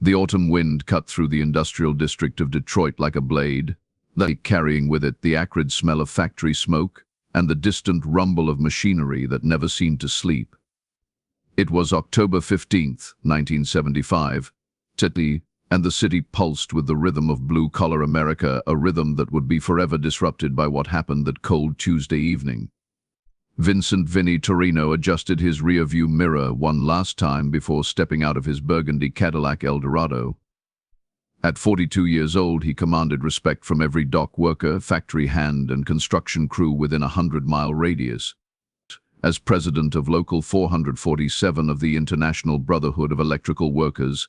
The autumn wind cut through the industrial district of Detroit like a blade, carrying with it the acrid smell of factory smoke and the distant rumble of machinery that never seemed to sleep. It was October 15th, 1975, and the city pulsed with the rhythm of blue-collar America, a rhythm that would be forever disrupted by what happened that cold Tuesday evening. Vincent Torrino adjusted his rear-view mirror one last time before stepping out of his burgundy Cadillac Eldorado. At 42 years old, he commanded respect from every dock worker, factory hand, and construction crew within a 100-mile radius. As president of Local 447 of the International Brotherhood of Electrical Workers,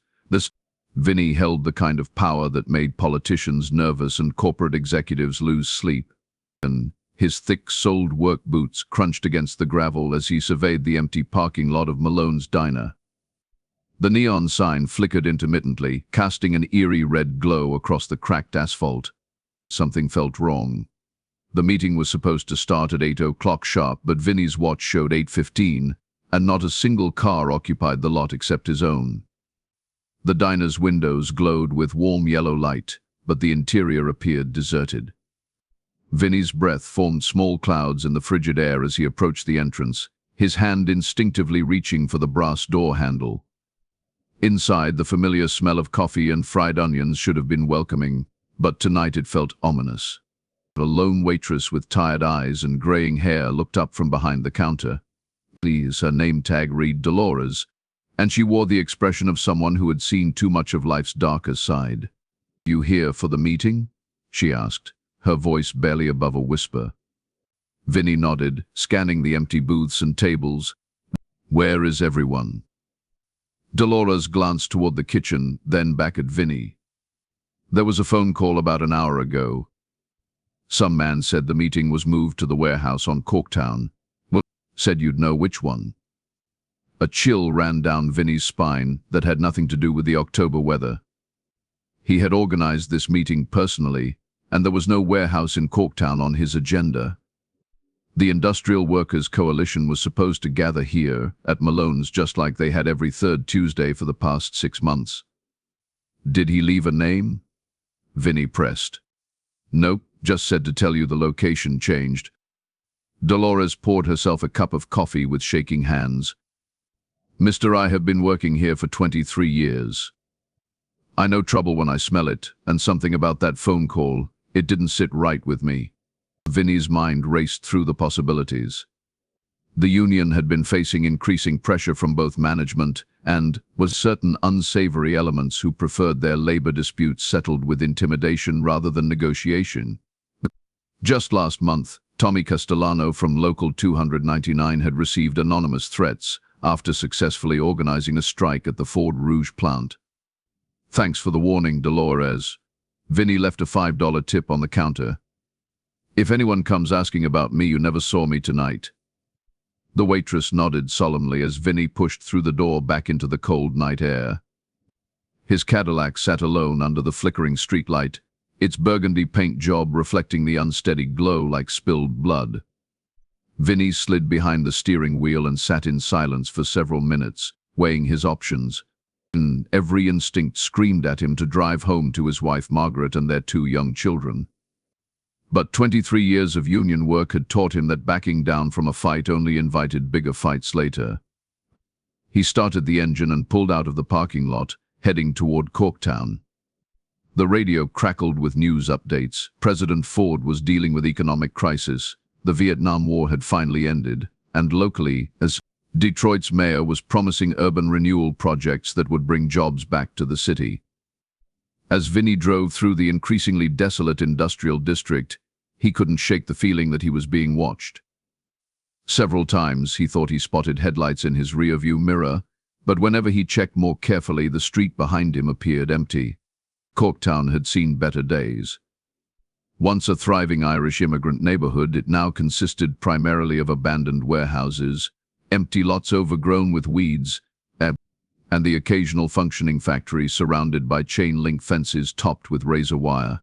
Vinny held the kind of power that made politicians nervous and corporate executives lose sleep. His thick-soled work boots crunched against the gravel as he surveyed the empty parking lot of Malones' diner. The neon sign flickered intermittently, casting an eerie red glow across the cracked asphalt. Something felt wrong. The meeting was supposed to start at 8 o'clock sharp, but Vinny's watch showed 8:15, and not a single car occupied the lot except his own. The diner's windows glowed with warm yellow light, but the interior appeared deserted. Vinny's breath formed small clouds in the frigid air as he approached the entrance, his hand instinctively reaching for the brass door handle. Inside, the familiar smell of coffee and fried onions should have been welcoming, but tonight it felt ominous. A lone waitress with tired eyes and graying hair looked up from behind the counter. Her name tag read Dolores, and she wore the expression of someone who had seen too much of life's darker side. "You here for the meeting?" she asked, her voice barely above a whisper. Vinny nodded, scanning the empty booths and tables. "Where is everyone?" Dolores glanced toward the kitchen, then back at Vinny. "There was a phone call about an hour ago. Some man said the meeting was moved to the warehouse on Corktown. Well, said you'd know which one." A chill ran down Vinny's spine that had nothing to do with the October weather. He had organized this meeting personally, and there was no warehouse in Corktown on his agenda. The Industrial Workers' Coalition was supposed to gather here, at Malones, just like they had every third Tuesday for the past 6 months. "Did he leave a name?" Vinny pressed. "Nope, just said to tell you the location changed." Dolores poured herself a cup of coffee with shaking hands. "Mister, I have been working here for 23 years. I know trouble when I smell it, and something about that phone call, it didn't sit right with me." Vinny's mind raced through the possibilities. The union had been facing increasing pressure from both management and was certain unsavory elements who preferred their labor disputes settled with intimidation rather than negotiation. Just last month, Tommy Castellano from Local 299 had received anonymous threats after successfully organizing a strike at the Ford Rouge plant. "Thanks for the warning, Dolores." Vinny left a $5 tip on the counter. "If anyone comes asking about me, you never saw me tonight." The waitress nodded solemnly as Vinny pushed through the door back into the cold night air. His Cadillac sat alone under the flickering streetlight, its burgundy paint job reflecting the unsteady glow like spilled blood. Vinny slid behind the steering wheel and sat in silence for several minutes, weighing his options. Every instinct screamed at him to drive home to his wife Margaret and their 2 young children. But 23 years of union work had taught him that backing down from a fight only invited bigger fights later. He started the engine and pulled out of the parking lot, heading toward Corktown. The radio crackled with news updates. President Ford was dealing with economic crisis. The Vietnam War had finally ended, and locally, as Detroit's mayor was promising urban renewal projects that would bring jobs back to the city. As Vinny drove through the increasingly desolate industrial district, he couldn't shake the feeling that he was being watched. Several times he thought he spotted headlights in his rearview mirror, but whenever he checked more carefully, the street behind him appeared empty. Corktown had seen better days. Once a thriving Irish immigrant neighborhood, it now consisted primarily of abandoned warehouses, empty lots overgrown with weeds, and the occasional functioning factory surrounded by chain-link fences topped with razor wire.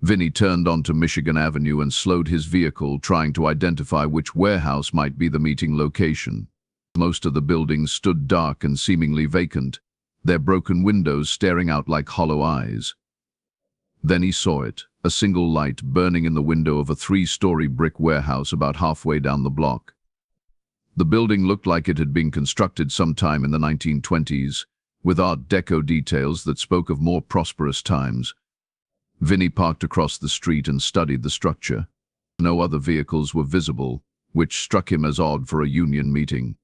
Vinny turned onto Michigan Avenue and slowed his vehicle, trying to identify which warehouse might be the meeting location. Most of the buildings stood dark and seemingly vacant, their broken windows staring out like hollow eyes. Then he saw it, a single light burning in the window of a 3-story brick warehouse about halfway down the block. The building looked like it had been constructed sometime in the 1920s, with Art Deco details that spoke of more prosperous times. Vinny parked across the street and studied the structure. No other vehicles were visible, which struck him as odd for a union meeting.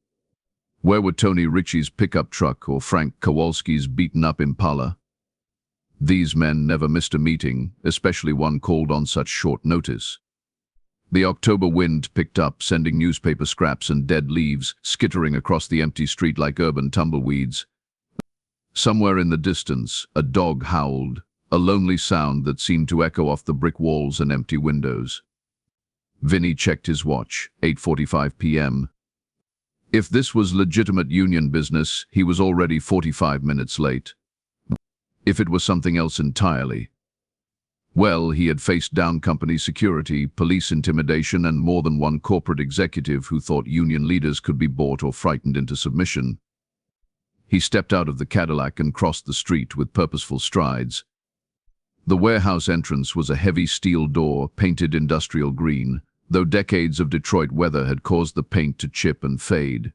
Where were Tony Ritchie's pickup truck or Frank Kowalski's beaten-up Impala? These men never missed a meeting, especially one called on such short notice. The October wind picked up, sending newspaper scraps and dead leaves skittering across the empty street like urban tumbleweeds. Somewhere in the distance, a dog howled, a lonely sound that seemed to echo off the brick walls and empty windows. Vinny checked his watch, 8:45 p.m. If this was legitimate union business, he was already 45 minutes late. If it was something else entirely, well, he had faced down company security, police intimidation, and more than one corporate executive who thought union leaders could be bought or frightened into submission. He stepped out of the Cadillac and crossed the street with purposeful strides. The warehouse entrance was a heavy steel door, painted industrial green, though decades of Detroit weather had caused the paint to chip and fade.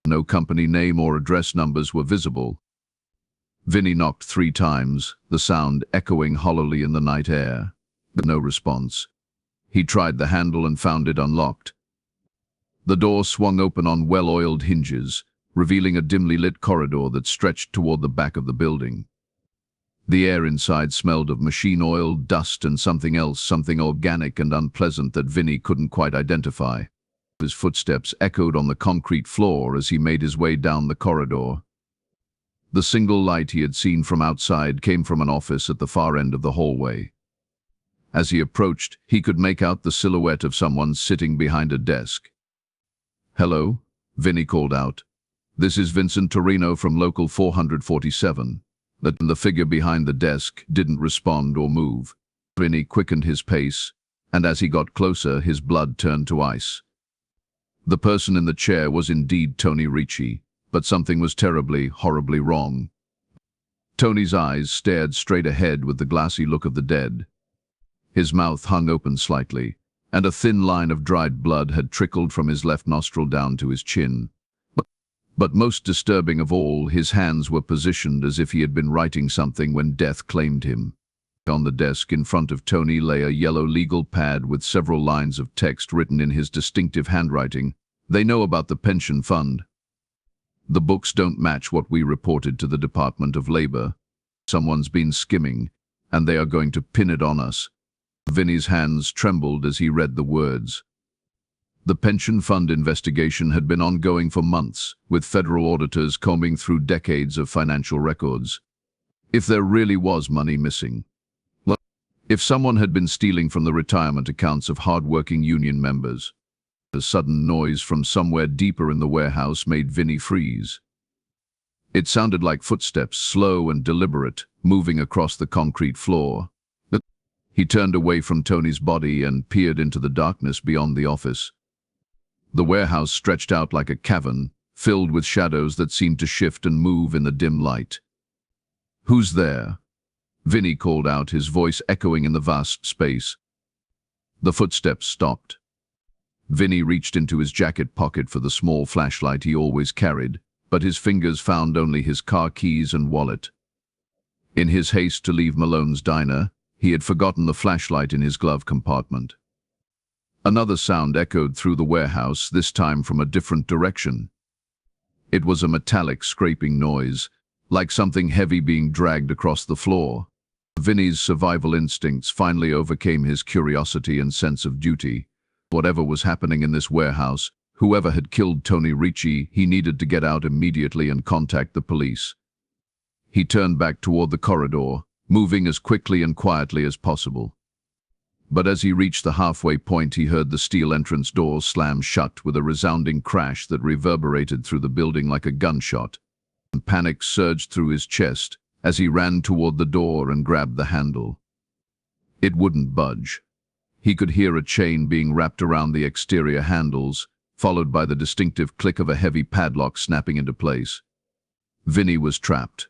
No company name or address numbers were visible. Vinny knocked 3 times, the sound echoing hollowly in the night air. No response. He tried the handle and found it unlocked. The door swung open on well-oiled hinges, revealing a dimly lit corridor that stretched toward the back of the building. The air inside smelled of machine oil, dust, and something else, something organic and unpleasant that Vinny couldn't quite identify. His footsteps echoed on the concrete floor as he made his way down the corridor. The single light he had seen from outside came from an office at the far end of the hallway. As he approached, he could make out the silhouette of someone sitting behind a desk. "Hello," Vinny called out. "This is Vincent Torrino from Local 447. The figure behind the desk didn't respond or move. Vinny quickened his pace, and as he got closer, his blood turned to ice. The person in the chair was indeed Tony Ritchie, but something was terribly, horribly wrong. Tony's eyes stared straight ahead with the glassy look of the dead. His mouth hung open slightly, and a thin line of dried blood had trickled from his left nostril down to his chin. But most disturbing of all, his hands were positioned as if he had been writing something when death claimed him. On the desk in front of Tony lay a yellow legal pad with several lines of text written in his distinctive handwriting. "They know about the pension fund. The books don't match what we reported to the Department of Labor. Someone's been skimming, and they are going to pin it on us." Vinny's hands trembled as he read the words. The pension fund investigation had been ongoing for months, with federal auditors combing through decades of financial records. If there really was money missing, if someone had been stealing from the retirement accounts of hard-working union members. A sudden noise from somewhere deeper in the warehouse made Vinny freeze. It sounded like footsteps, slow and deliberate, moving across the concrete floor. He turned away from Tony's body and peered into the darkness beyond the office. The warehouse stretched out like a cavern, filled with shadows that seemed to shift and move in the dim light. "Who's there?" Vinny called out, his voice echoing in the vast space. The footsteps stopped. Vinny reached into his jacket pocket for the small flashlight he always carried, but his fingers found only his car keys and wallet. In his haste to leave Malone's diner, he had forgotten the flashlight in his glove compartment. Another sound echoed through the warehouse, this time from a different direction. It was a metallic scraping noise, like something heavy being dragged across the floor. Vinny's survival instincts finally overcame his curiosity and sense of duty. Whatever was happening in this warehouse, whoever had killed Tony Ritchie, he needed to get out immediately and contact the police. He turned back toward the corridor, moving as quickly and quietly as possible. But as he reached the halfway point, he heard the steel entrance door slam shut with a resounding crash that reverberated through the building like a gunshot. Panic surged through his chest as he ran toward the door and grabbed the handle. It wouldn't budge. He could hear a chain being wrapped around the exterior handles, followed by the distinctive click of a heavy padlock snapping into place. Vinny was trapped.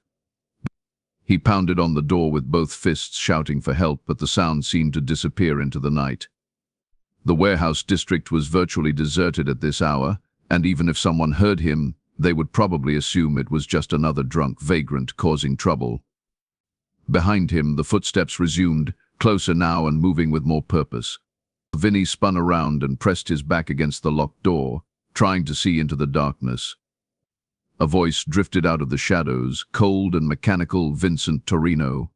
He pounded on the door with both fists, shouting for help, but the sound seemed to disappear into the night. The warehouse district was virtually deserted at this hour, and even if someone heard him, they would probably assume it was just another drunk vagrant causing trouble. Behind him, the footsteps resumed, closer now and moving with more purpose. Vinny spun around and pressed his back against the locked door, trying to see into the darkness. A voice drifted out of the shadows, cold and mechanical. Vincent Torrino,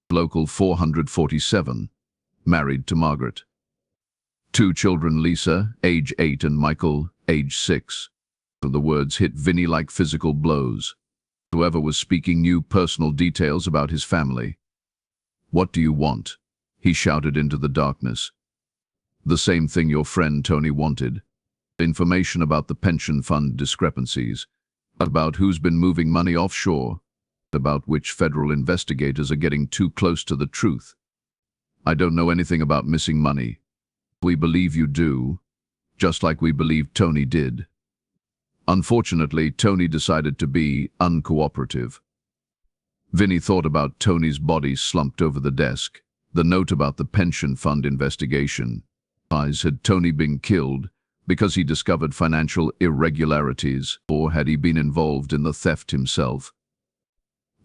local 447, married to Margaret. 2 children, Lisa, age 8, and Michael, age 6. The words hit Vinny like physical blows. Whoever was speaking knew personal details about his family. "What do you want?" he shouted into the darkness. "The same thing your friend Tony wanted. Information about the pension fund discrepancies, about who's been moving money offshore, about which federal investigators are getting too close to the truth. I don't know anything about missing money. We believe you do, just like we believed Tony did." Unfortunately, Tony decided to be uncooperative. Vinny thought about Tony's body slumped over the desk, the note about the pension fund investigation. Had Tony been killed because he discovered financial irregularities, or had he been involved in the theft himself?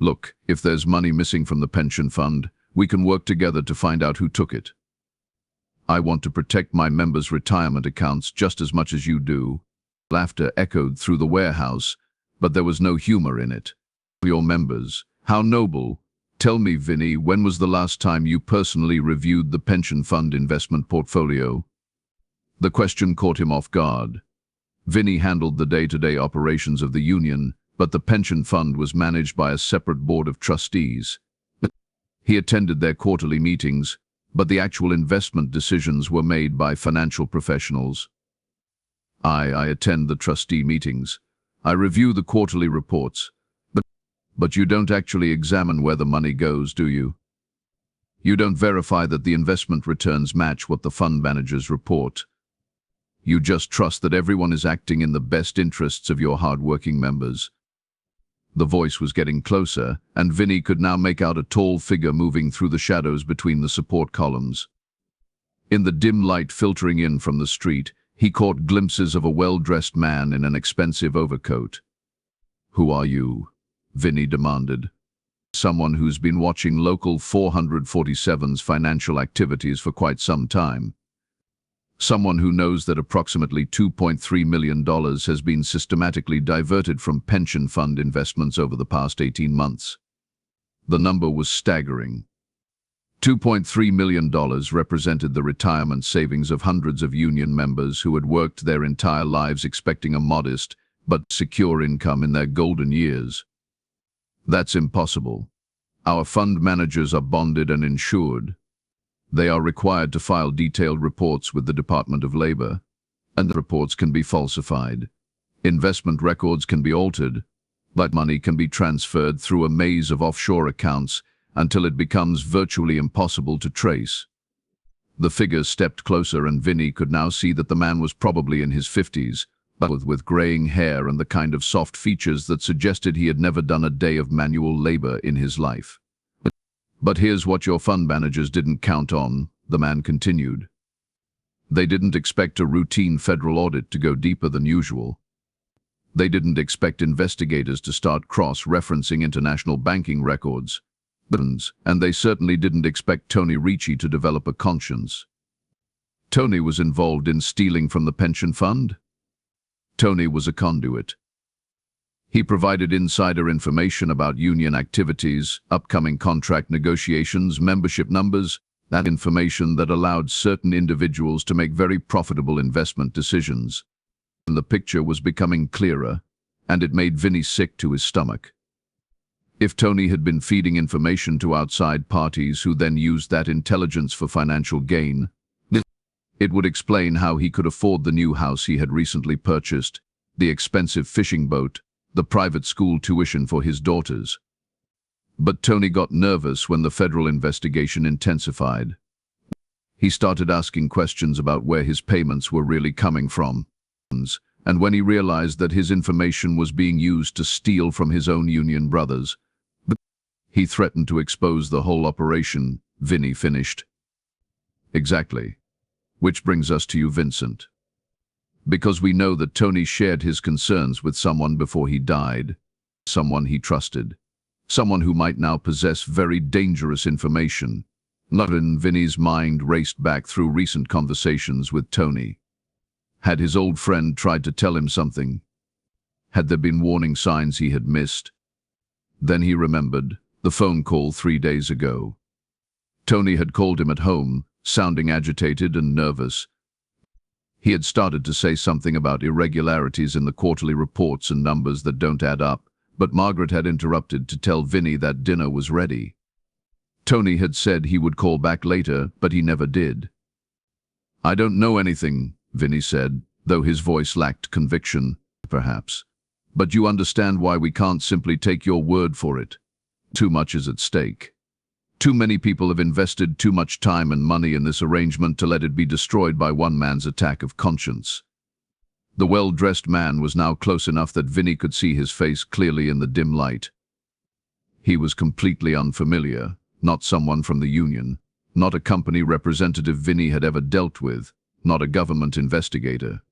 "Look, if there's money missing from the pension fund, we can work together to find out who took it. I want to protect my members' retirement accounts just as much as you do." Laughter echoed through the warehouse, but there was no humor in it. "Your members, how noble. Tell me, Vinny, when was the last time you personally reviewed the pension fund investment portfolio?" The question caught him off guard. Vinny handled the day-to-day operations of the union, but the pension fund was managed by a separate board of trustees. He attended their quarterly meetings, but the actual investment decisions were made by financial professionals. I attend the trustee meetings. I review the quarterly reports. But you don't actually examine where the money goes, do you? You don't verify that the investment returns match what the fund managers report. You just trust that everyone is acting in the best interests of your hard-working members." The voice was getting closer, and Vinny could now make out a tall figure moving through the shadows between the support columns. In the dim light filtering in from the street, he caught glimpses of a well-dressed man in an expensive overcoat. "Who are you?" Vinny demanded. "Someone who's been watching local 447's financial activities for quite some time. Someone who knows that approximately $2.3 million has been systematically diverted from pension fund investments over the past 18 months. The number was staggering. $2.3 million represented the retirement savings of hundreds of union members who had worked their entire lives expecting a modest but secure income in their golden years. That's impossible. Our fund managers are bonded and insured. They are required to file detailed reports with the Department of Labor, and the reports can be falsified. Investment records can be altered, but money can be transferred through a maze of offshore accounts until it becomes virtually impossible to trace." The figure stepped closer, and Vinny could now see that the man was probably in his 50s, but with graying hair and the kind of soft features that suggested he had never done a day of manual labor in his life. "But here's what your fund managers didn't count on," the man continued. "They didn't expect a routine federal audit to go deeper than usual. They didn't expect investigators to start cross-referencing international banking records. And they certainly didn't expect Tony Ricci to develop a conscience. Tony was involved in stealing from the pension fund. Tony was a conduit. He provided insider information about union activities, upcoming contract negotiations, membership numbers, that information that allowed certain individuals to make very profitable investment decisions. And the picture was becoming clearer, and it made Vinny sick to his stomach. If Tony had been feeding information to outside parties who then used that intelligence for financial gain, it would explain how he could afford the new house he had recently purchased, the expensive fishing boat, the private school tuition for his daughters. But Tony got nervous when the federal investigation intensified. He started asking questions about where his payments were really coming from, and when he realized that his information was being used to steal from his own union brothers, He threatened to expose the whole operation, Vinny finished. Exactly. Which brings us to you, Vincent. Because we know that Tony shared his concerns with someone before he died, someone he trusted, someone who might now possess very dangerous information. Vinny's mind raced back through recent conversations with Tony. Had his old friend tried to tell him something? Had there been warning signs he had missed? Then he remembered the phone call 3 days ago. Tony had called him at home, sounding agitated and nervous. He had started to say something about irregularities in the quarterly reports and numbers that don't add up, but Margaret had interrupted to tell Vinny that dinner was ready. Tony had said he would call back later, but he never did. "I don't know anything," Vinny said, though his voice lacked conviction, perhaps. "But you understand why we can't simply take your word for it. Too much is at stake. Too many people have invested too much time and money in this arrangement to let it be destroyed by one man's attack of conscience." The well-dressed man was now close enough that Vinny could see his face clearly in the dim light. He was completely unfamiliar, not someone from the union, not a company representative Vinny had ever dealt with, not a government investigator.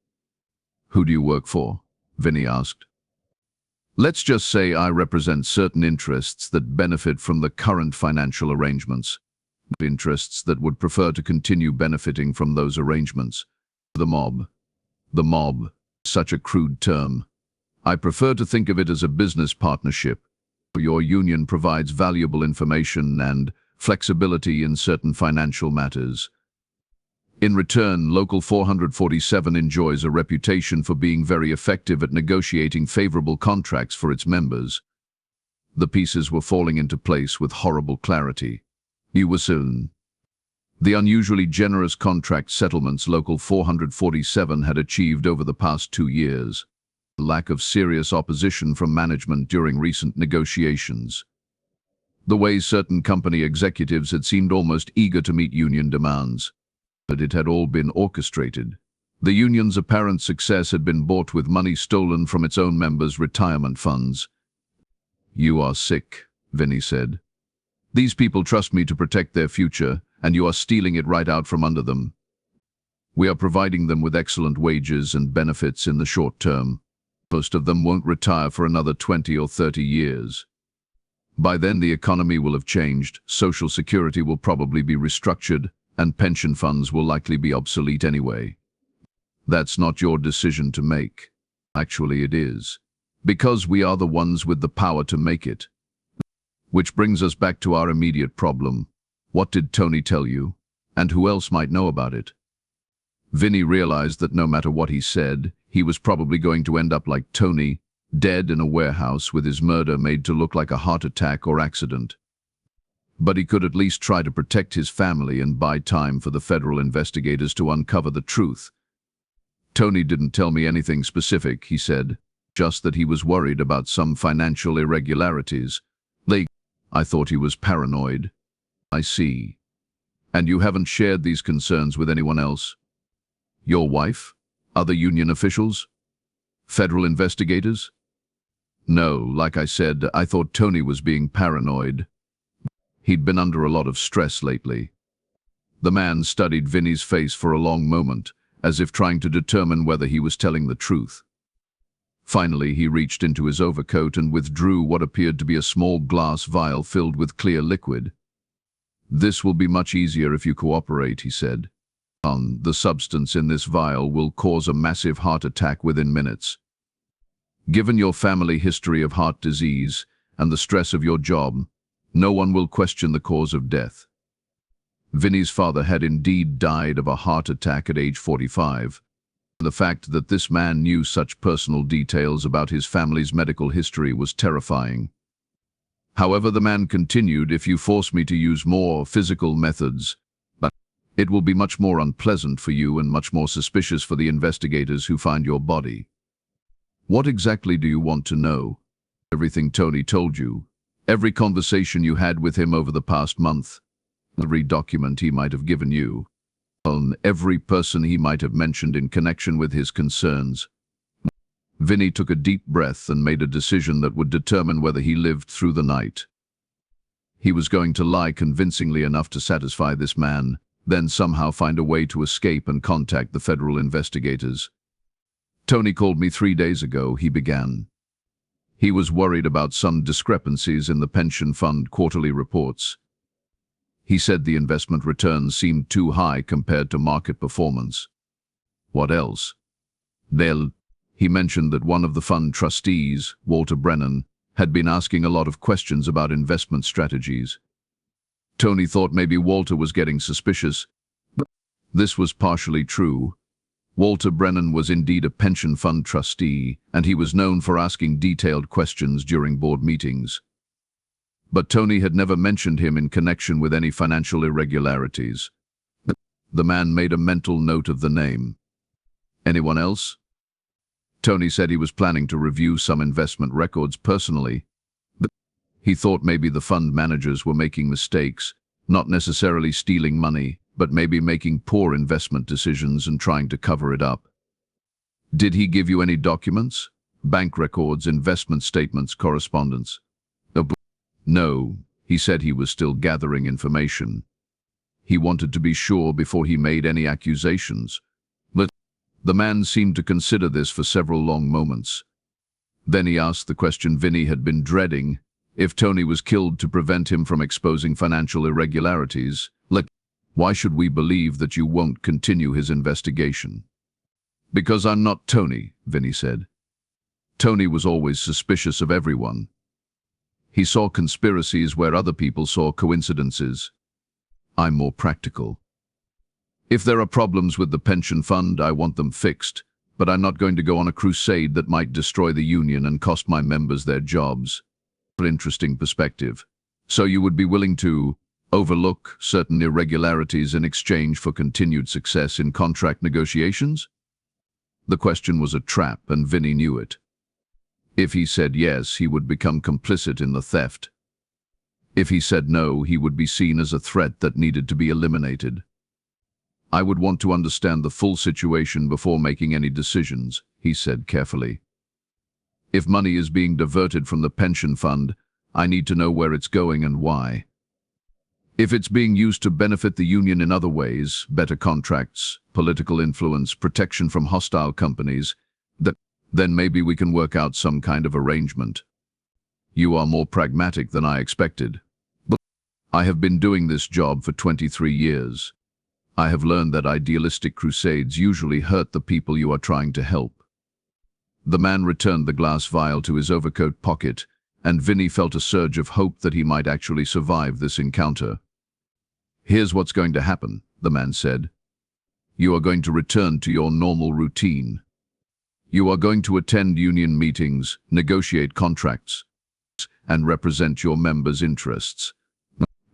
"Who do you work for?" Vinny asked. "Let's just say I represent certain interests that benefit from the current financial arrangements. Interests that would prefer to continue benefiting from those arrangements. The mob. The mob, such a crude term. I prefer to think of it as a business partnership. Your union provides valuable information and flexibility in certain financial matters. In return, Local 447 enjoys a reputation for being very effective at negotiating favorable contracts for its members." The pieces were falling into place with horrible clarity. You were soon. The unusually generous contract settlements Local 447 had achieved over the past 2 years. The lack of serious opposition from management during recent negotiations. The way certain company executives had seemed almost eager to meet union demands. But it had all been orchestrated. The union's apparent success had been bought with money stolen from its own members' retirement funds. "You are sick," Vinny said. "These people trust me to protect their future, and you are stealing it right out from under them. We are providing them with excellent wages and benefits in the short term. Most of them won't retire for another 20 or 30 years. By then the economy will have changed, Social Security will probably be restructured, and pension funds will likely be obsolete anyway. That's not your decision to make. Actually, it is. Because we are the ones with the power to make it. Which brings us back to our immediate problem. What did Tony tell you? And who else might know about it?" Vinny realized that no matter what he said, he was probably going to end up like Tony, dead in a warehouse with his murder made to look like a heart attack or accident. But he could at least try to protect his family and buy time for the federal investigators to uncover the truth. "Tony didn't tell me anything specific," he said, "just that he was worried about some financial irregularities. I thought he was paranoid." "I see. And you haven't shared these concerns with anyone else? Your wife? Other union officials? Federal investigators?" "No, like I said, I thought Tony was being paranoid. He'd been under a lot of stress lately." The man studied Vinny's face for a long moment, as if trying to determine whether he was telling the truth. Finally, he reached into his overcoat and withdrew what appeared to be a small glass vial filled with clear liquid. "This will be much easier if you cooperate," he said. "The substance in this vial will cause a massive heart attack within minutes. Given your family history of heart disease and the stress of your job, no one will question the cause of death." Vinny's father had indeed died of a heart attack at age 45. The fact that this man knew such personal details about his family's medical history was terrifying. However, the man continued, "If you force me to use more physical methods, it will be much more unpleasant for you and much more suspicious for the investigators who find your body." "What exactly do you want to know?" "Everything Tony told you. Every conversation you had with him over the past month. Every document he might have given you. On every person he might have mentioned in connection with his concerns." Vinny took a deep breath and made a decision that would determine whether he lived through the night. He was going to lie convincingly enough to satisfy this man, then somehow find a way to escape and contact the federal investigators. Tony called me 3 days ago, he began. He was worried about some discrepancies in the pension fund quarterly reports. He said the investment returns seemed too high compared to market performance. What else? He mentioned that one of the fund trustees, Walter Brennan, had been asking a lot of questions about investment strategies. Tony thought maybe Walter was getting suspicious. This was partially true. Walter Brennan was indeed a pension fund trustee, and he was known for asking detailed questions during board meetings. But Tony had never mentioned him in connection with any financial irregularities. The man made a mental note of the name. Anyone else? Tony said he was planning to review some investment records personally, but he thought maybe the fund managers were making mistakes, not necessarily stealing money, but maybe making poor investment decisions and trying to cover it up. Did he give you any documents? Bank records, investment statements, correspondence? No, he said he was still gathering information. He wanted to be sure before he made any accusations. But the man seemed to consider this for several long moments. Then he asked the question Vinny had been dreading: if Tony was killed to prevent him from exposing financial irregularities, why should we believe that you won't continue his investigation? Because I'm not Tony, Vinny said. Tony was always suspicious of everyone. He saw conspiracies where other people saw coincidences. I'm more practical. If there are problems with the pension fund, I want them fixed, but I'm not going to go on a crusade that might destroy the union and cost my members their jobs. Interesting perspective. So you would be willing to overlook certain irregularities in exchange for continued success in contract negotiations? The question was a trap, and Vinny knew it. If he said yes, he would become complicit in the theft. If he said no, he would be seen as a threat that needed to be eliminated. I would want to understand the full situation before making any decisions, he said carefully. If money is being diverted from the pension fund, I need to know where it's going and why. If it's being used to benefit the union in other ways, better contracts, political influence, protection from hostile companies, then maybe we can work out some kind of arrangement. You are more pragmatic than I expected. But I have been doing this job for 23 years. I have learned that idealistic crusades usually hurt the people you are trying to help. The man returned the glass vial to his overcoat pocket, and Vinny felt a surge of hope that he might actually survive this encounter. Here's what's going to happen, the man said. You are going to return to your normal routine. You are going to attend union meetings, negotiate contracts, and represent your members' interests.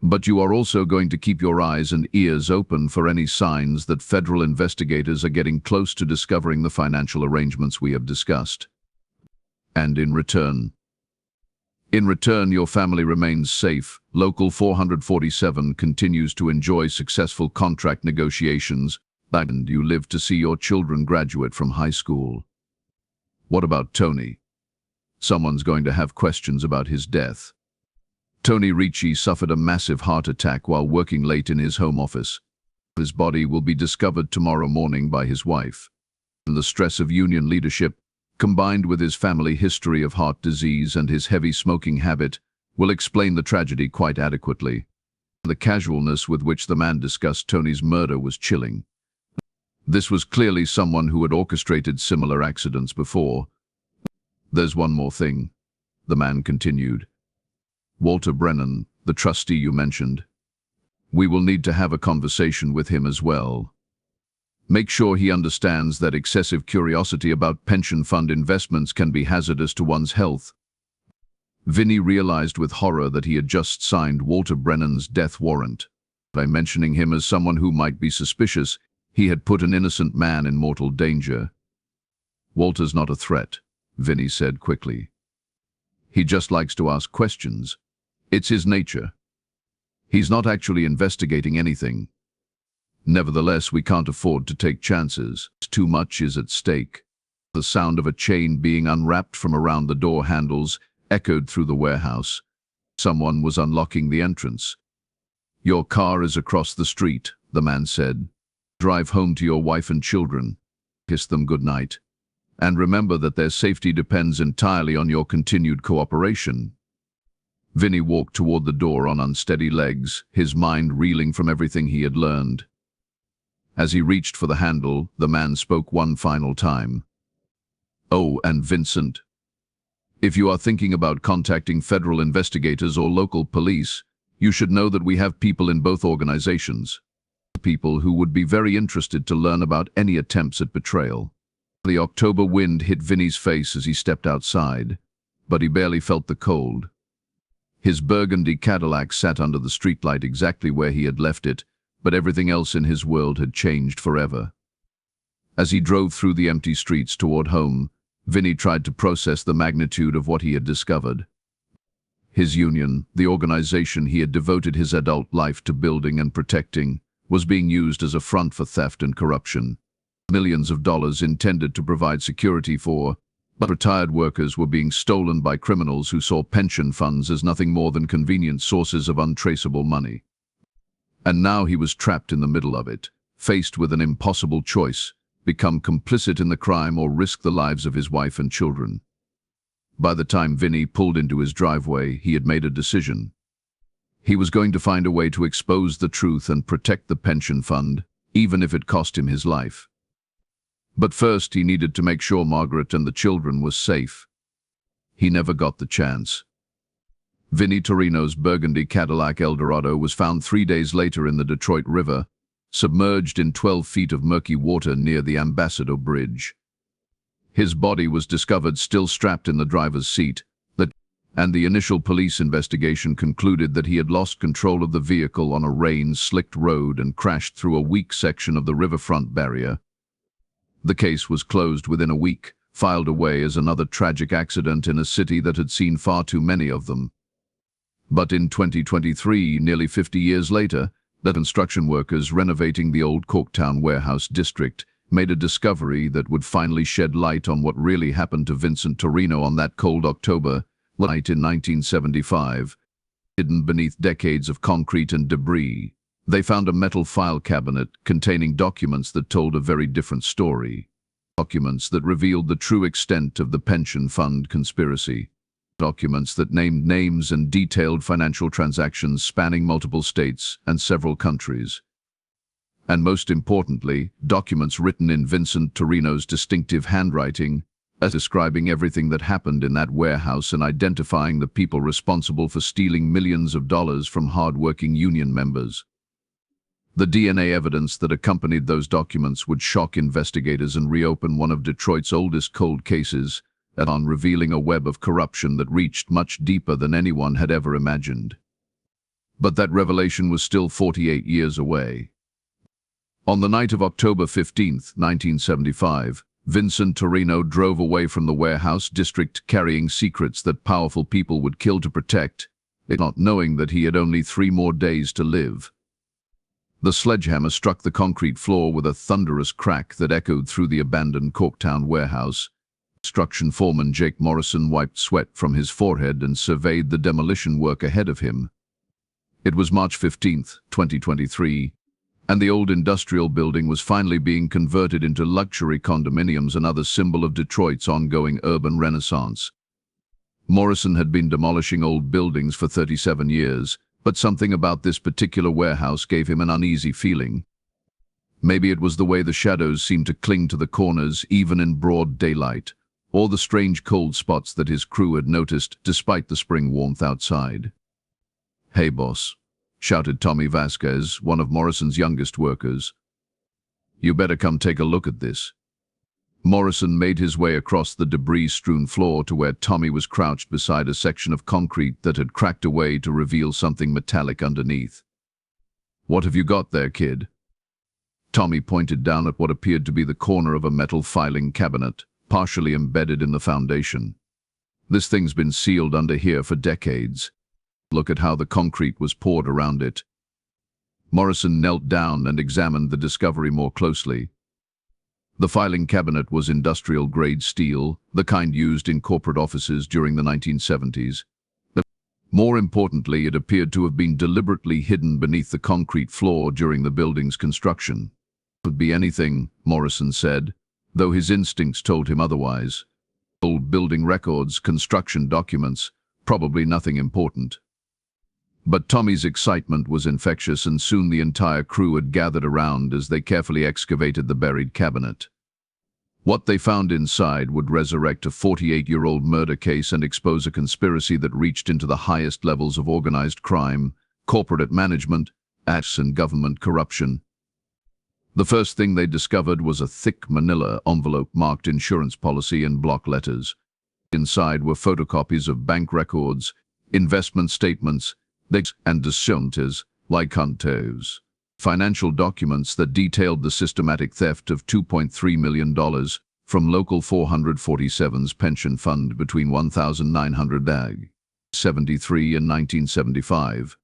But you are also going to keep your eyes and ears open for any signs that federal investigators are getting close to discovering the financial arrangements we have discussed. And in return, your family remains safe. Local 447 continues to enjoy successful contract negotiations, and you live to see your children graduate from high school. What about Tony? Someone's going to have questions about his death. Tony Ricci suffered a massive heart attack while working late in his home office. His body will be discovered tomorrow morning by his wife. And the stress of union leadership, combined with his family history of heart disease and his heavy smoking habit, will explain the tragedy quite adequately. The casualness with which the man discussed Tony's murder was chilling. This was clearly someone who had orchestrated similar accidents before. There's one more thing, the man continued. Walter Brennan, the trustee you mentioned. We will need to have a conversation with him as well. Make sure he understands that excessive curiosity about pension fund investments can be hazardous to one's health. Vinny realized with horror that he had just signed Walter Brennan's death warrant. By mentioning him as someone who might be suspicious, he had put an innocent man in mortal danger. Walter's not a threat, Vinny said quickly. He just likes to ask questions. It's his nature. He's not actually investigating anything. Nevertheless, we can't afford to take chances. Too much is at stake. The sound of a chain being unwrapped from around the door handles echoed through the warehouse. Someone was unlocking the entrance. "Your car is across the street," the man said. "Drive home to your wife and children. Kiss them goodnight. And remember that their safety depends entirely on your continued cooperation." Vinny walked toward the door on unsteady legs, his mind reeling from everything he had learned. As he reached for the handle, the man spoke one final time. "Oh, and Vincent, if you are thinking about contacting federal investigators or local police, you should know that we have people in both organizations. People who would be very interested to learn about any attempts at betrayal." The October wind hit Vinny's face as he stepped outside, but he barely felt the cold. His burgundy Cadillac sat under the streetlight exactly where he had left it, but everything else in his world had changed forever. As he drove through the empty streets toward home, Vinny tried to process the magnitude of what he had discovered. His union, the organization he had devoted his adult life to building and protecting, was being used as a front for theft and corruption. Millions of dollars intended to provide security for, but retired workers were being stolen by criminals who saw pension funds as nothing more than convenient sources of untraceable money. And now he was trapped in the middle of it, faced with an impossible choice: become complicit in the crime or risk the lives of his wife and children. By the time Vinny pulled into his driveway, he had made a decision. He was going to find a way to expose the truth and protect the pension fund, even if it cost him his life. But first, he needed to make sure Margaret and the children were safe. He never got the chance. Vinnie Torrino's burgundy Cadillac Eldorado was found 3 days later in the Detroit River, submerged in 12 feet of murky water near the Ambassador Bridge. His body was discovered still strapped in the driver's seat, and the initial police investigation concluded that he had lost control of the vehicle on a rain-slicked road and crashed through a weak section of the riverfront barrier. The case was closed within a week, filed away as another tragic accident in a city that had seen far too many of them. But in 2023, nearly 50 years later, the construction workers renovating the old Corktown warehouse district made a discovery that would finally shed light on what really happened to Vincent Torrino on that cold October night in 1975. Hidden beneath decades of concrete and debris, they found a metal file cabinet containing documents that told a very different story. Documents that revealed the true extent of the pension fund conspiracy. Documents that named names and detailed financial transactions spanning multiple states and several countries. And most importantly, documents written in Vincent Torrino's distinctive handwriting, describing everything that happened in that warehouse and identifying the people responsible for stealing millions of dollars from hard-working union members. The DNA evidence that accompanied those documents would shock investigators and reopen one of Detroit's oldest cold cases, on revealing a web of corruption that reached much deeper than anyone had ever imagined. But that revelation was still 48 years away. On the night of October 15, 1975, Vincent Torrino drove away from the warehouse district carrying secrets that powerful people would kill to protect, not knowing that he had only 3 more days to live. The sledgehammer struck the concrete floor with a thunderous crack that echoed through the abandoned Corktown warehouse. Construction foreman Jake Morrison wiped sweat from his forehead and surveyed the demolition work ahead of him. It was March 15, 2023, and the old industrial building was finally being converted into luxury condominiums, another symbol of Detroit's ongoing urban renaissance. Morrison had been demolishing old buildings for 37 years, but something about this particular warehouse gave him an uneasy feeling. Maybe it was the way the shadows seemed to cling to the corners even in broad daylight, or the strange cold spots that his crew had noticed despite the spring warmth outside. "Hey, boss," shouted Tommy Vasquez, one of Morrison's youngest workers. "You better come take a look at this." Morrison made his way across the debris-strewn floor to where Tommy was crouched beside a section of concrete that had cracked away to reveal something metallic underneath. "What have you got there, kid?" Tommy pointed down at what appeared to be the corner of a metal filing cabinet, partially embedded in the foundation. "This thing's been sealed under here for decades. Look at how the concrete was poured around it." Morrison knelt down and examined the discovery more closely. The filing cabinet was industrial-grade steel, the kind used in corporate offices during the 1970s. More importantly, it appeared to have been deliberately hidden beneath the concrete floor during the building's construction. It could be anything, Morrison said, though his instincts told him otherwise. Old building records, construction documents, probably nothing important. But Tommy's excitement was infectious, and soon the entire crew had gathered around as they carefully excavated the buried cabinet. What they found inside would resurrect a 48-year-old murder case and expose a conspiracy that reached into the highest levels of organized crime, corporate management, and government corruption. The first thing they discovered was a thick manila envelope marked insurance policy in block letters. Inside were photocopies of bank records, investment statements, and discountes, like contos. Financial documents that detailed the systematic theft of $2.3 million from Local 447's pension fund between 1973 and 1975.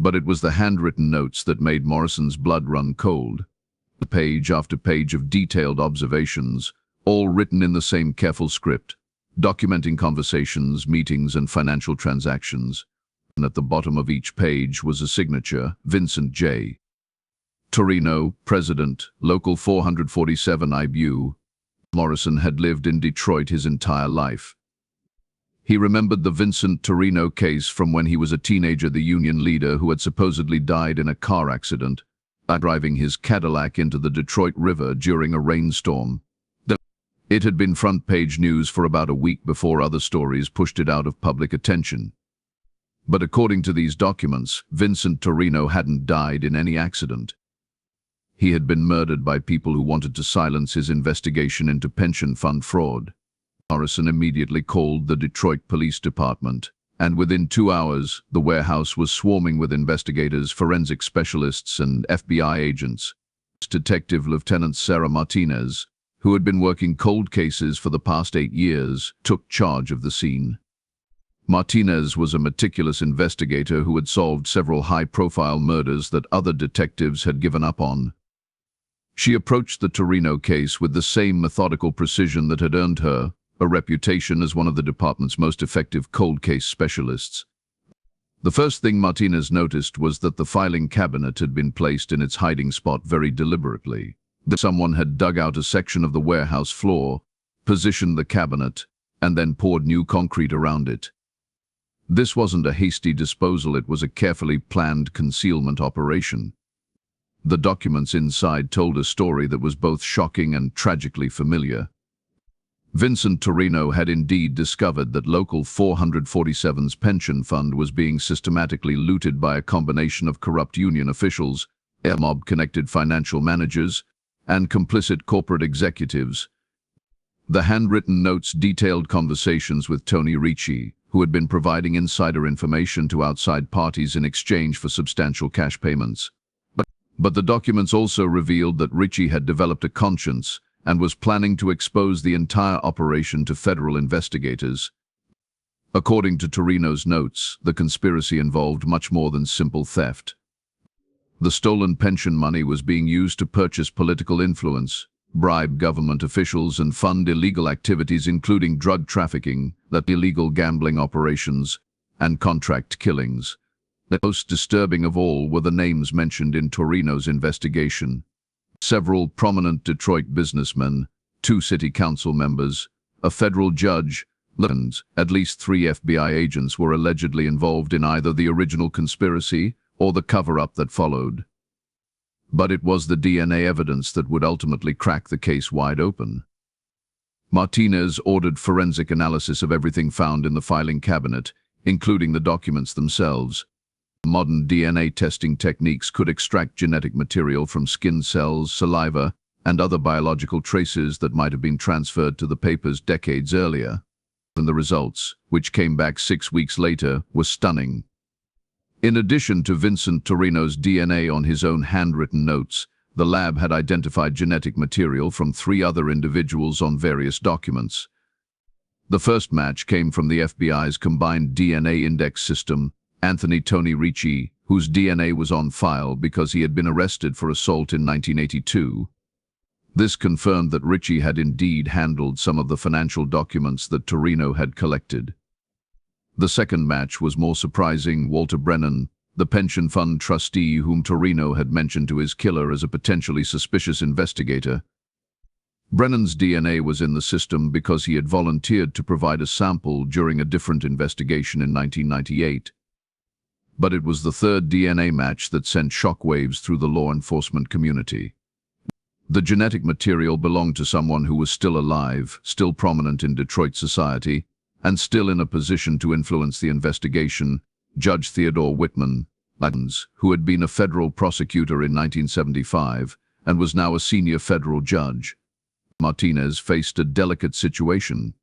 But it was the handwritten notes that made Morrison's blood run cold. Page after page of detailed observations, all written in the same careful script, documenting conversations, meetings, and financial transactions. And at the bottom of each page was a signature, Vincent J. Torrino, President, Local 447 IBU. Morrison had lived in Detroit his entire life. He remembered the Vincent Torrino case from when he was a teenager, the union leader who had supposedly died in a car accident, driving his Cadillac into the Detroit River during a rainstorm. It had been front-page news for about a week before other stories pushed it out of public attention. But according to these documents, Vincent Torrino hadn't died in any accident. He had been murdered by people who wanted to silence his investigation into pension fund fraud. Morrison immediately called the Detroit Police Department, and within 2 hours, the warehouse was swarming with investigators, forensic specialists, and FBI agents. Detective Lieutenant Sarah Martinez, who had been working cold cases for the past 8 years, took charge of the scene. Martinez was a meticulous investigator who had solved several high-profile murders that other detectives had given up on. She approached the Torrino case with the same methodical precision that had earned her a reputation as one of the department's most effective cold case specialists. The first thing Martinez noticed was that the filing cabinet had been placed in its hiding spot very deliberately. Someone had dug out a section of the warehouse floor, positioned the cabinet, and then poured new concrete around it. This wasn't a hasty disposal, it was a carefully planned concealment operation. The documents inside told a story that was both shocking and tragically familiar. Vincent Torrino had indeed discovered that Local 447's pension fund was being systematically looted by a combination of corrupt union officials, mob-connected financial managers, and complicit corporate executives. The handwritten notes detailed conversations with Tony Ricci, who had been providing insider information to outside parties in exchange for substantial cash payments. But the documents also revealed that Ricci had developed a conscience and was planning to expose the entire operation to federal investigators. According to Torrino's notes, the conspiracy involved much more than simple theft. The stolen pension money was being used to purchase political influence, bribe government officials, and fund illegal activities including drug trafficking, illegal gambling operations, and contract killings. The most disturbing of all were the names mentioned in Torrino's investigation. Several prominent Detroit businessmen, 2 city council members, a federal judge, and at least 3 FBI agents were allegedly involved in either the original conspiracy or the cover-up that followed. But it was the DNA evidence that would ultimately crack the case wide open. Martinez ordered forensic analysis of everything found in the filing cabinet, including the documents themselves. Modern DNA testing techniques could extract genetic material from skin cells, saliva, and other biological traces that might have been transferred to the papers decades earlier. And the results, which came back 6 weeks later, were stunning. In addition to Vincent Torrino's DNA on his own handwritten notes, the lab had identified genetic material from 3 other individuals on various documents. The first match came from the FBI's combined DNA index system, Anthony Tony Ricci, whose DNA was on file because he had been arrested for assault in 1982. This confirmed that Ricci had indeed handled some of the financial documents that Torrino had collected. The second match was more surprising. Walter Brennan, the pension fund trustee whom Torrino had mentioned to his killer as a potentially suspicious investigator. Brennan's DNA was in the system because he had volunteered to provide a sample during a different investigation in 1998. But it was the third DNA match that sent shockwaves through the law enforcement community. The genetic material belonged to someone who was still alive, still prominent in Detroit society, and still in a position to influence the investigation. Judge Theodore Whitman, who had been a federal prosecutor in 1975 and was now a senior federal judge. Martinez faced a delicate situation.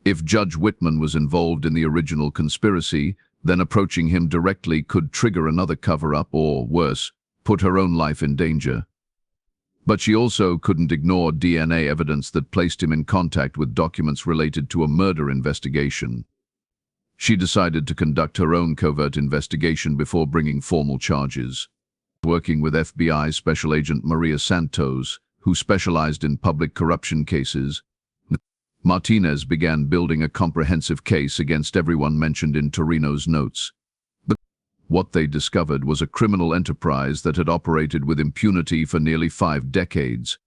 If Judge Whitman was involved in the original conspiracy, then approaching him directly could trigger another cover-up or, worse, put her own life in danger. But she also couldn't ignore DNA evidence that placed him in contact with documents related to a murder investigation. She decided to conduct her own covert investigation before bringing formal charges. Working with FBI Special Agent Maria Santos, who specialized in public corruption cases, Martinez began building a comprehensive case against everyone mentioned in Torrino's notes. But what they discovered was a criminal enterprise that had operated with impunity for nearly 5 decades.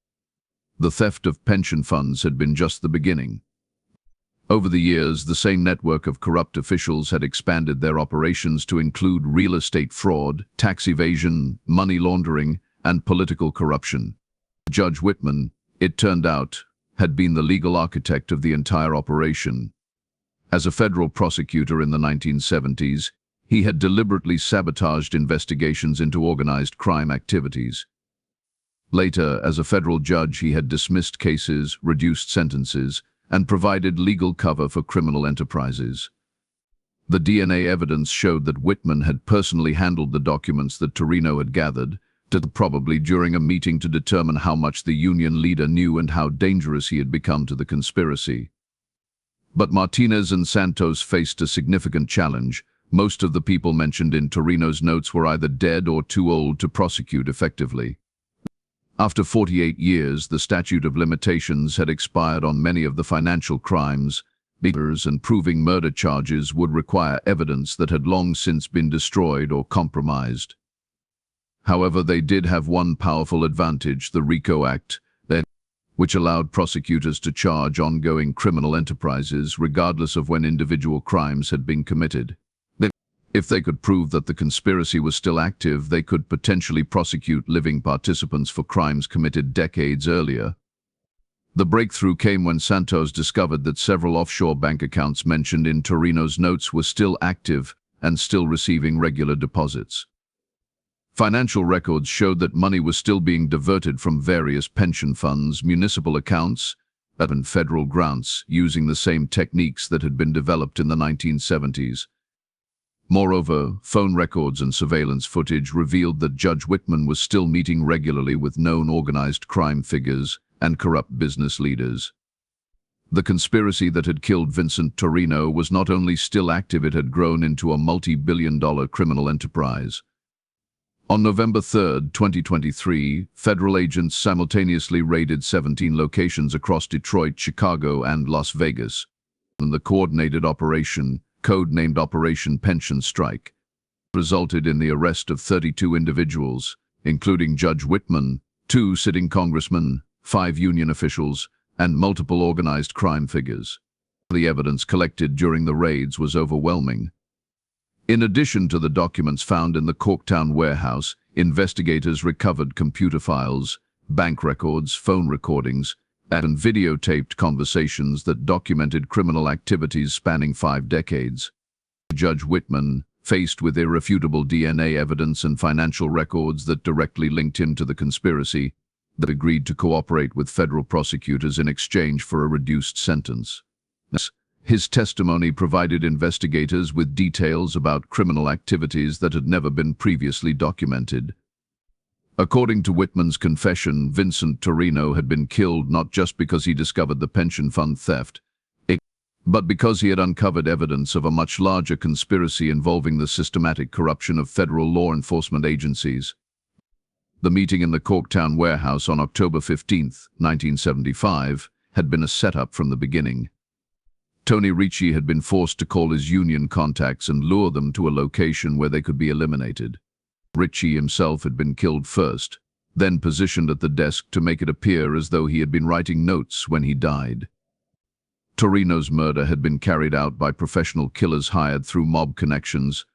The theft of pension funds had been just the beginning. Over the years, the same network of corrupt officials had expanded their operations to include real estate fraud, tax evasion, money laundering, and political corruption. Judge Whitman, it turned out, had been the legal architect of the entire operation. As a federal prosecutor in the 1970s, he had deliberately sabotaged investigations into organized crime activities. Later, as a federal judge, he had dismissed cases, reduced sentences, and provided legal cover for criminal enterprises. The DNA evidence showed that Whitman had personally handled the documents that Torrino had gathered, probably during a meeting to determine how much the union leader knew and how dangerous he had become to the conspiracy. But Martinez and Santos faced a significant challenge. Most of the people mentioned in Torrino's notes were either dead or too old to prosecute effectively. After 48 years, the statute of limitations had expired on many of the financial crimes, and proving murder charges would require evidence that had long since been destroyed or compromised. However, they did have one powerful advantage, the RICO Act, which allowed prosecutors to charge ongoing criminal enterprises regardless of when individual crimes had been committed. If they could prove that the conspiracy was still active, they could potentially prosecute living participants for crimes committed decades earlier. The breakthrough came when Santos discovered that several offshore bank accounts mentioned in Torrino's notes were still active and still receiving regular deposits. Financial records showed that money was still being diverted from various pension funds, municipal accounts, and federal grants, using the same techniques that had been developed in the 1970s. Moreover, phone records and surveillance footage revealed that Judge Whitman was still meeting regularly with known organized crime figures and corrupt business leaders. The conspiracy that had killed Vincent Torrino was not only still active, it had grown into a multi-billion-dollar criminal enterprise. On November 3, 2023, federal agents simultaneously raided 17 locations across Detroit, Chicago, and Las Vegas. The coordinated operation, codenamed Operation Pension Strike, resulted in the arrest of 32 individuals, including Judge Whitman, 2 sitting congressmen, 5 union officials, and multiple organized crime figures. The evidence collected during the raids was overwhelming. In addition to the documents found in the Corktown warehouse, investigators recovered computer files, bank records, phone recordings, and videotaped conversations that documented criminal activities spanning 5 decades. Judge Whitman, faced with irrefutable DNA evidence and financial records that directly linked him to the conspiracy, agreed to cooperate with federal prosecutors in exchange for a reduced sentence. His testimony provided investigators with details about criminal activities that had never been previously documented. According to Whitman's confession, Vincent Torrino had been killed not just because he discovered the pension fund theft, but because he had uncovered evidence of a much larger conspiracy involving the systematic corruption of federal law enforcement agencies. The meeting in the Corktown warehouse on October 15, 1975, had been a setup from the beginning. Tony Ricci had been forced to call his union contacts and lure them to a location where they could be eliminated. Ricci himself had been killed first, then positioned at the desk to make it appear as though he had been writing notes when he died. Torrino's murder had been carried out by professional killers hired through mob connections,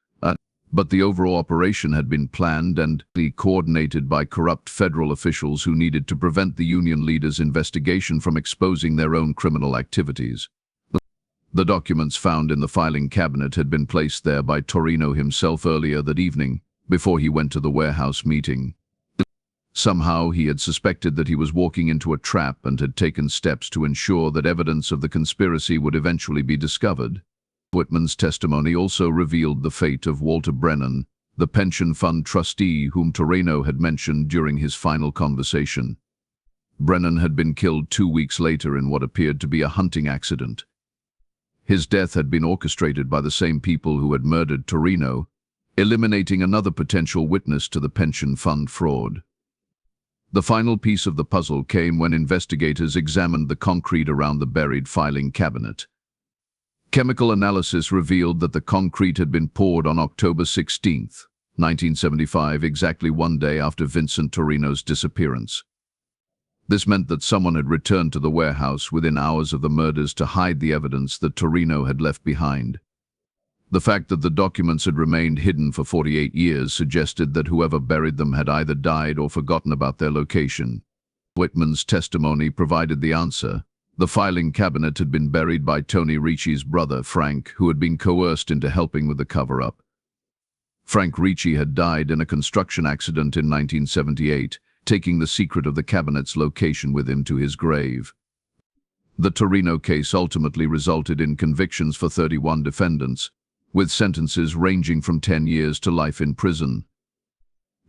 but the overall operation had been planned and coordinated by corrupt federal officials who needed to prevent the union leaders' investigation from exposing their own criminal activities. The documents found in the filing cabinet had been placed there by Torrino himself earlier that evening, before he went to the warehouse meeting. Somehow he had suspected that he was walking into a trap and had taken steps to ensure that evidence of the conspiracy would eventually be discovered. Whitman's testimony also revealed the fate of Walter Brennan, the pension fund trustee whom Torrino had mentioned during his final conversation. Brennan had been killed 2 weeks later in what appeared to be a hunting accident. His death had been orchestrated by the same people who had murdered Torrino, eliminating another potential witness to the pension fund fraud. The final piece of the puzzle came when investigators examined the concrete around the buried filing cabinet. Chemical analysis revealed that the concrete had been poured on October 16, 1975, exactly 1 day after Vincent Torrino's disappearance. This meant that someone had returned to the warehouse within hours of the murders to hide the evidence that Torrino had left behind. The fact that the documents had remained hidden for 48 years suggested that whoever buried them had either died or forgotten about their location. Whitman's testimony provided the answer. The filing cabinet had been buried by Tony Ricci's brother, Frank, who had been coerced into helping with the cover-up. Frank Ricci had died in a construction accident in 1978, taking the secret of the cabinet's location with him to his grave. The Torrino case ultimately resulted in convictions for 31 defendants, with sentences ranging from 10 years to life in prison.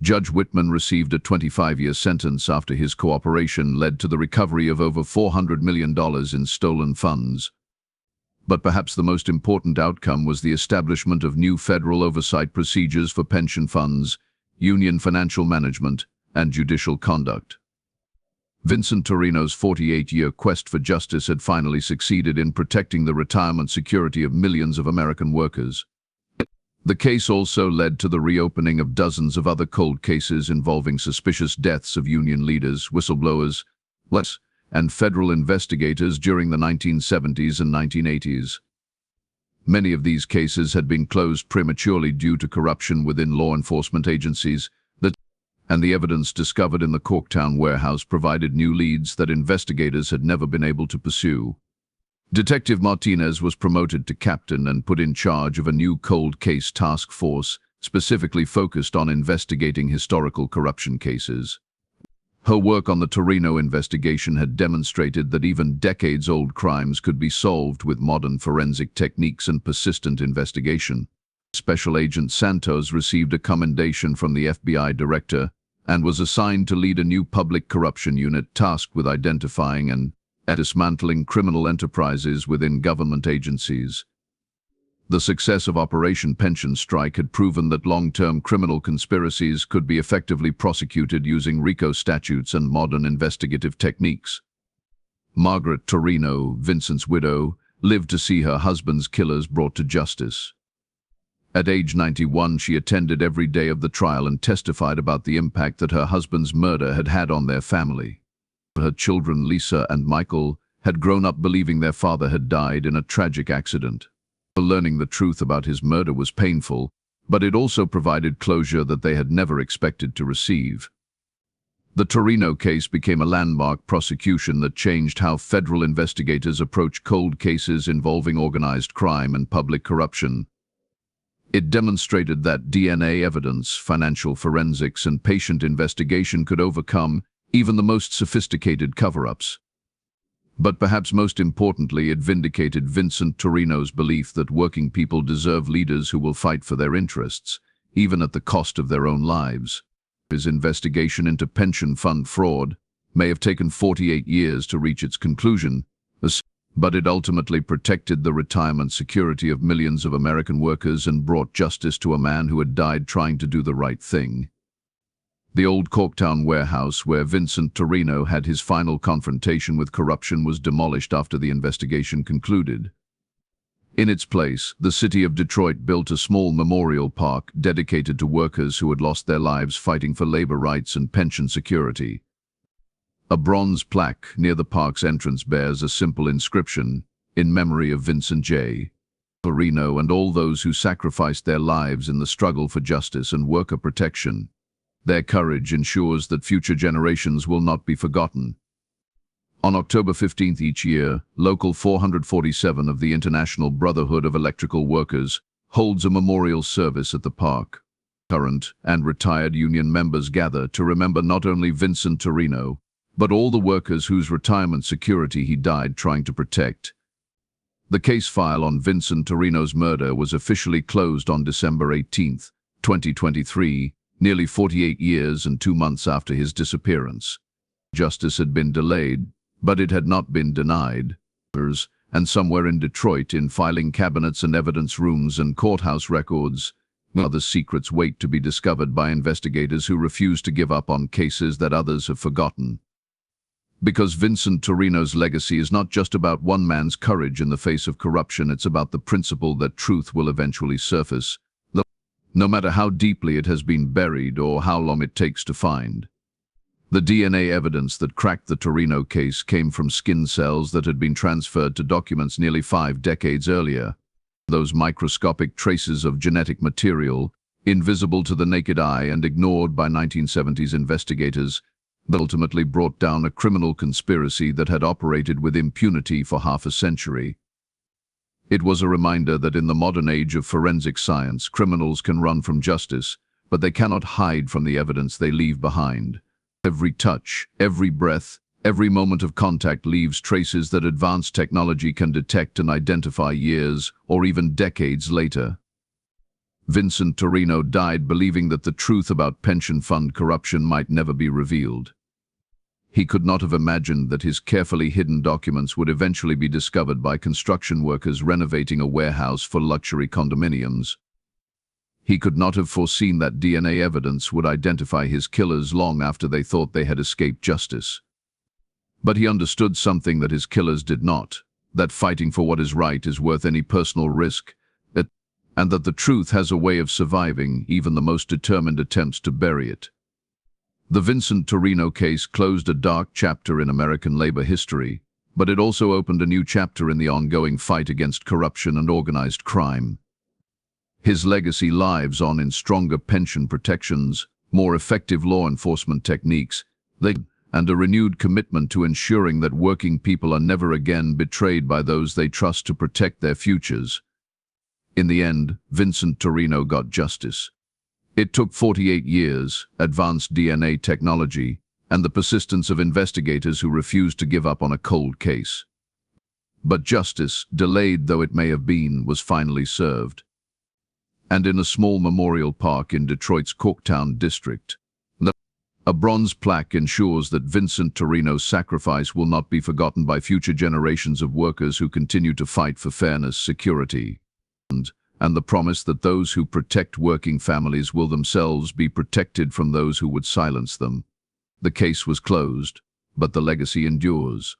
Judge Whitman received a 25-year sentence after his cooperation led to the recovery of over $400 million in stolen funds. But perhaps the most important outcome was the establishment of new federal oversight procedures for pension funds, union financial management, and judicial conduct. Vincent Torrino's 48-year quest for justice had finally succeeded in protecting the retirement security of millions of American workers. The case also led to the reopening of dozens of other cold cases involving suspicious deaths of union leaders, whistleblowers, and federal investigators during the 1970s and 1980s. Many of these cases had been closed prematurely due to corruption within law enforcement agencies, and the evidence discovered in the Corktown warehouse provided new leads that investigators had never been able to pursue. Detective Martinez was promoted to captain and put in charge of a new cold case task force specifically focused on investigating historical corruption cases. Her work on the Torrino investigation had demonstrated that even decades-old crimes could be solved with modern forensic techniques and persistent investigation. Special Agent Santos received a commendation from the FBI director and was assigned to lead a new public corruption unit tasked with identifying and dismantling criminal enterprises within government agencies. The success of Operation Pension Strike had proven that long-term criminal conspiracies could be effectively prosecuted using RICO statutes and modern investigative techniques. Margaret Torrino, Vincent's widow, lived to see her husband's killers brought to justice. At age 91, she attended every day of the trial and testified about the impact that her husband's murder had had on their family. Her children, Lisa and Michael, had grown up believing their father had died in a tragic accident. Learning the truth about his murder was painful, but it also provided closure that they had never expected to receive. The Torrino case became a landmark prosecution that changed how federal investigators approach cold cases involving organized crime and public corruption. It demonstrated that DNA evidence, financial forensics, and patient investigation could overcome even the most sophisticated cover-ups. But perhaps most importantly, it vindicated Vincent Torrino's belief that working people deserve leaders who will fight for their interests, even at the cost of their own lives. His investigation into pension fund fraud may have taken 48 years to reach its conclusion, but it ultimately protected the retirement security of millions of American workers and brought justice to a man who had died trying to do the right thing. The old Corktown warehouse where Vincent Torrino had his final confrontation with corruption was demolished after the investigation concluded. In its place, the city of Detroit built a small memorial park dedicated to workers who had lost their lives fighting for labor rights and pension security. A bronze plaque near the park's entrance bears a simple inscription, "In memory of Vincent Torrino and all those who sacrificed their lives in the struggle for justice and worker protection. Their courage ensures that future generations will not be forgotten." On October 15th each year, Local 447 of the International Brotherhood of Electrical Workers holds a memorial service at the park. Current and retired union members gather to remember not only Vincent Torrino, but all the workers whose retirement security he died trying to protect. The case file on Vincent Torrino's murder was officially closed on December 18, 2023, nearly 48 years and 2 months after his disappearance. Justice had been delayed, but it had not been denied. And somewhere in Detroit, in filing cabinets and evidence rooms and courthouse records, other secrets wait to be discovered by investigators who refuse to give up on cases that others have forgotten. Because Vincent Torrino's legacy is not just about one man's courage in the face of corruption, it's about the principle that truth will eventually surface, no matter how deeply it has been buried or how long it takes to find. The DNA evidence that cracked the Torrino case came from skin cells that had been transferred to documents nearly 5 decades earlier. Those microscopic traces of genetic material, invisible to the naked eye and ignored by 1970s investigators, ultimately brought down a criminal conspiracy that had operated with impunity for half a century. It was a reminder that in the modern age of forensic science, criminals can run from justice, but they cannot hide from the evidence they leave behind. Every touch, every breath, every moment of contact leaves traces that advanced technology can detect and identify years or even decades later. Vincent Torrino died believing that the truth about pension fund corruption might never be revealed. He could not have imagined that his carefully hidden documents would eventually be discovered by construction workers renovating a warehouse for luxury condominiums. He could not have foreseen that DNA evidence would identify his killers long after they thought they had escaped justice. But he understood something that his killers did not, that fighting for what is right is worth any personal risk, and that the truth has a way of surviving even the most determined attempts to bury it. The Vincent Torrino case closed a dark chapter in American labor history, but it also opened a new chapter in the ongoing fight against corruption and organized crime. His legacy lives on in stronger pension protections, more effective law enforcement techniques, and a renewed commitment to ensuring that working people are never again betrayed by those they trust to protect their futures. In the end, Vincent Torrino got justice. It took 48 years, advanced DNA technology, and the persistence of investigators who refused to give up on a cold case. But justice, delayed though it may have been, was finally served. And in a small memorial park in Detroit's Corktown district, a bronze plaque ensures that Vincent Torrino's sacrifice will not be forgotten by future generations of workers who continue to fight for fairness, security, and the promise that those who protect working families will themselves be protected from those who would silence them. The case was closed, but the legacy endures.